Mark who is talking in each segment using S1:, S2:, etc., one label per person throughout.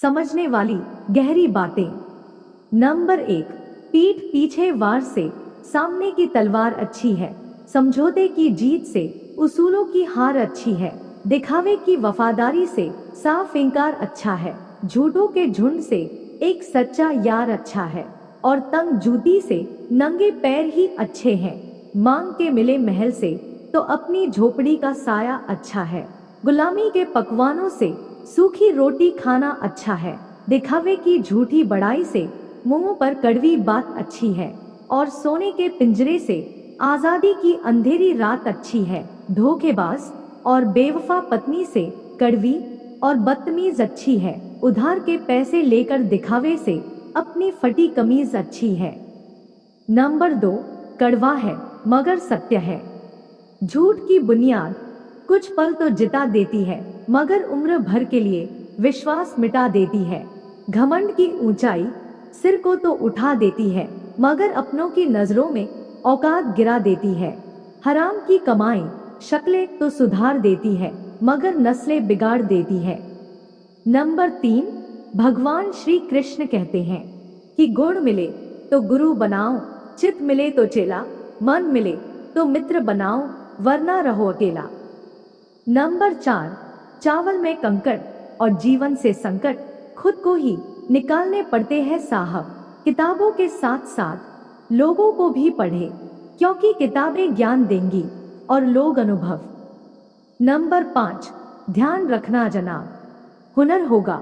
S1: समझने वाली गहरी बातें। नंबर 1, पीठ पीछे वार से सामने की तलवार अच्छी है। समझौते की जीत से उसूलों की हार अच्छी है। दिखावे की वफादारी से साफ इंकार अच्छा है। झूठों के झुंड से एक सच्चा यार अच्छा है। और तंग जूती से नंगे पैर ही अच्छे हैं। मांग के मिले महल से तो अपनी झोपड़ी का साया अच्छा है। गुलामी के पकवानों से सूखी रोटी खाना अच्छा है। दिखावे की झूठी बड़ाई से मुंह पर कड़वी बात अच्छी है। और सोने के पिंजरे से आजादी की अंधेरी रात अच्छी है। धोखेबाज और बेवफा पत्नी से कड़वी और बदतमीज अच्छी है। उधार के पैसे लेकर दिखावे से अपनी फटी कमीज अच्छी है। नंबर 2, कड़वा है मगर सत्य है। झूठ की बुनियाद कुछ पल तो जिता देती है मगर उम्र भर के लिए विश्वास मिटा देती है। घमंड की ऊंचाई सिर को तो उठा देती है मगर अपनों की नजरों में औकात गिरा देती है। हराम की कमाई शक्लें तो सुधार देती है मगर नस्लें बिगाड़ देती है। नंबर 3, भगवान श्री कृष्ण कहते हैं कि गुण मिले तो गुरु बनाओ, चित मिले तो चेला, मन मिले तो मित्र बनाओ, वरना रहो अकेला। नंबर 4, चावल में कंकड़ और जीवन से संकट खुद को ही निकालने पड़ते हैं साहब। किताबों के साथ साथ लोगों को भी पढ़े क्योंकि किताबें ज्ञान देंगी और लोग अनुभव। नंबर 5, ध्यान रखना जनाब, हुनर होगा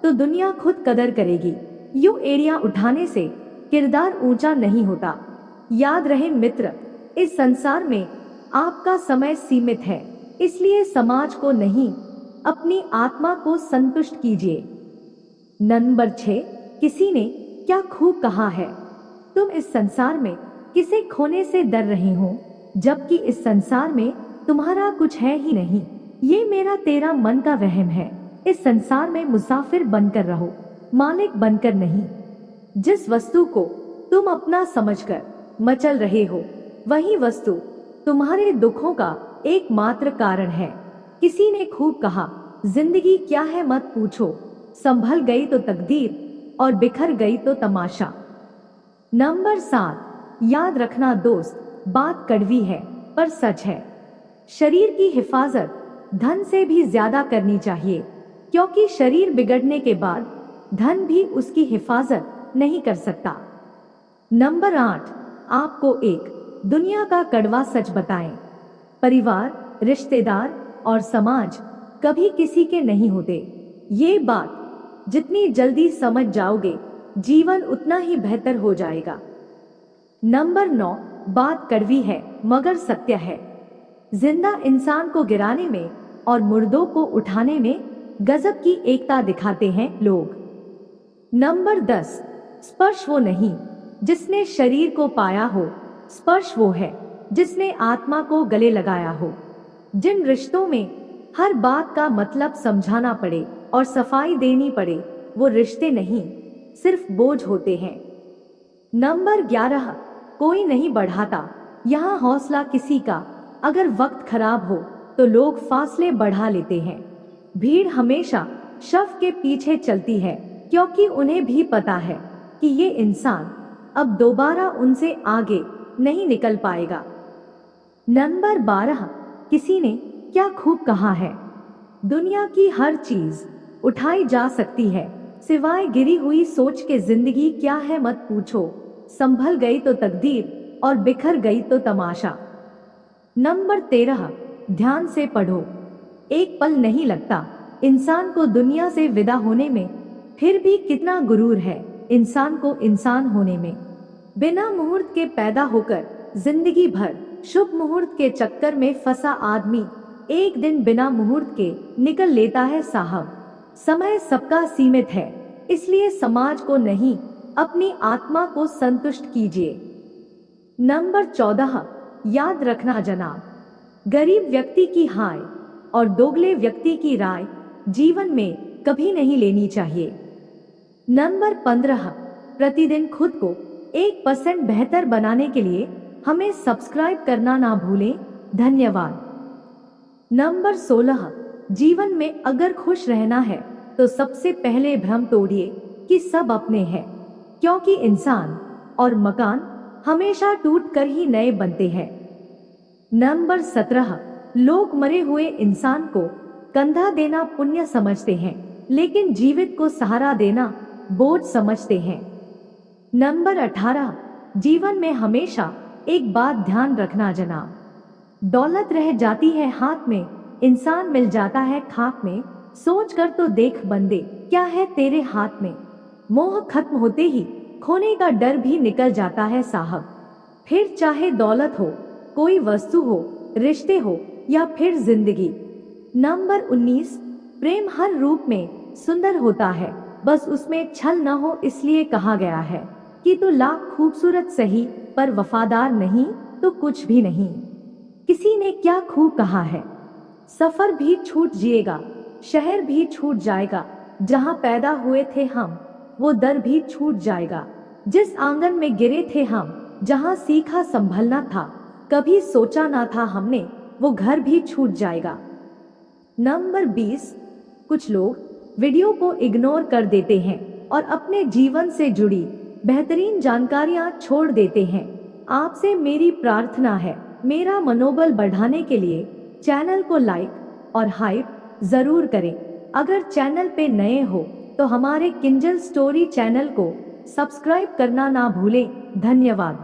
S1: तो दुनिया खुद कदर करेगी। यूं एड़ियां उठाने से किरदार ऊंचा नहीं होता। याद रहे मित्र, इस संसार में आपका समय सीमित है, इसलिए समाज को नहीं अपनी आत्मा को संतुष्ट कीजिए। नंबर 6, किसी ने क्या खूब कहा है, तुम इस संसार में किसे खोने से डर रहे हो जबकि इस संसार में तुम्हारा कुछ है ही नहीं। ये मेरा तेरा मन का वहम है। इस संसार में मुसाफिर बनकर रहो, मालिक बनकर नहीं। जिस वस्तु को तुम अपना समझकर मचल रहे हो वही वस्तु तुम्हारे दुखों का एकमात्र कारण है। किसी ने खूब कहा, जिंदगी क्या है मत पूछो, संभल गई तो तकदीर और बिखर गई तो तमाशा। नंबर 7, याद रखना दोस्त, बात कड़वी है पर सच है। शरीर की हिफाजत धन से भी ज्यादा करनी चाहिए क्योंकि शरीर बिगड़ने के बाद धन भी उसकी हिफाजत नहीं कर सकता। नंबर 8, आपको एक दुनिया का कड़वा सच बताएं, परिवार, रिश्तेदार और समाज कभी किसी के नहीं होते। ये बात जितनी जल्दी समझ जाओगे जीवन उतना ही बेहतर हो जाएगा। नंबर 9, बात कड़वी है मगर सत्य है। जिंदा इंसान को गिराने में और मुर्दों को उठाने में गजब की एकता दिखाते हैं लोग। नंबर 10, स्पर्श वो नहीं जिसने शरीर को पाया हो, स्पर्श वो है जिसने आत्मा को गले लगाया हो। जिन रिश्तों में हर बात का मतलब समझाना पड़े और सफाई देनी पड़े वो रिश्ते नहीं, सिर्फ बोझ होते हैं। नंबर 11, कोई नहीं बढ़ाता यहाँ हौसला किसी का। अगर वक्त खराब हो तो लोग फासले बढ़ा लेते हैं। भीड़ हमेशा शव के पीछे चलती है क्योंकि उन्हें भी पता है कि ये इंसान अब दोबारा उनसे आगे नहीं निकल पाएगा। नंबर 12, किसी ने क्या खूब कहा है, दुनिया की हर चीज उठाई जा सकती है सिवाय गिरी हुई सोच के। जिंदगी क्या है मत पूछो, संभल गई तो तकदीर और बिखर गई तो तमाशा। नंबर 13, ध्यान से पढ़ो, एक पल नहीं लगता इंसान को दुनिया से विदा होने में, फिर भी कितना गुरूर है इंसान को इंसान होने में। बिना मुहूर्त के पैदा होकर जिंदगी भर शुभ मुहूर्त के चक्कर में फंसा आदमी एक दिन बिना मुहूर्त के निकल लेता है साहब। समय सबका सीमित है, इसलिए समाज को नहीं अपनी आत्मा को संतुष्ट कीजिए। नंबर 14, याद रखना जनाब, गरीब व्यक्ति की हाय और दोगले व्यक्ति की राय जीवन में कभी नहीं लेनी चाहिए। नंबर 15, प्रतिदिन खुद को 1% बेहतर बनाने के लिए हमें सब्सक्राइब करना ना भूलें। धन्यवाद। नंबर 16, जीवन में अगर खुश रहना है तो सबसे पहले भ्रम तोड़िए कि सब अपने हैं, क्योंकि इंसान और मकान हमेशा टूट कर ही नए बनते हैं। नंबर 17, लोग मरे हुए इंसान को कंधा देना पुण्य समझते हैं, लेकिन जीवित को सहारा देना बोझ समझते हैं। नंबर 18, जीवन में हमेशा एक बात ध्यान रखना जनाब, दौलत रह जाती है हाथ में, इंसान मिल जाता है खाक में। सोच कर तो देख बंदे, क्या है तेरे हाथ में। मोह खत्म होते ही खोने का डर भी निकल जाता है साहब। फिर चाहे दौलत हो, कोई वस्तु हो, रिश्ते हो या फिर जिंदगी। नंबर 19, प्रेम हर रूप में सुंदर होता है, बस उसमें छल न हो, इसलिए कहा गया है कि तू लाख खूबसूरत सही पर वफादार नहीं तो कुछ भी नहीं। किसी ने क्या खूब कहा है, सफर भी छूट जिएगा, शहर भी छूट जाएगा, जहां पैदा हुए थे हम वो दर भी छूट जाएगा, जिस आंगन में गिरे थे हम, जहां सीखा संभलना था, कभी सोचा ना था हमने, वो घर भी छूट जाएगा। नंबर 20, कुछ लोग वीडियो को इग्नोर कर देते हैं और अपने जीवन से जुड़ी बेहतरीन जानकारियां छोड़ देते हैं। आपसे मेरी प्रार्थना है, मेरा मनोबल बढ़ाने के लिए चैनल को लाइक और हाइप जरूर करें। अगर चैनल पे नए हो तो हमारे किंजल स्टोरी चैनल को सब्सक्राइब करना ना भूलें। धन्यवाद।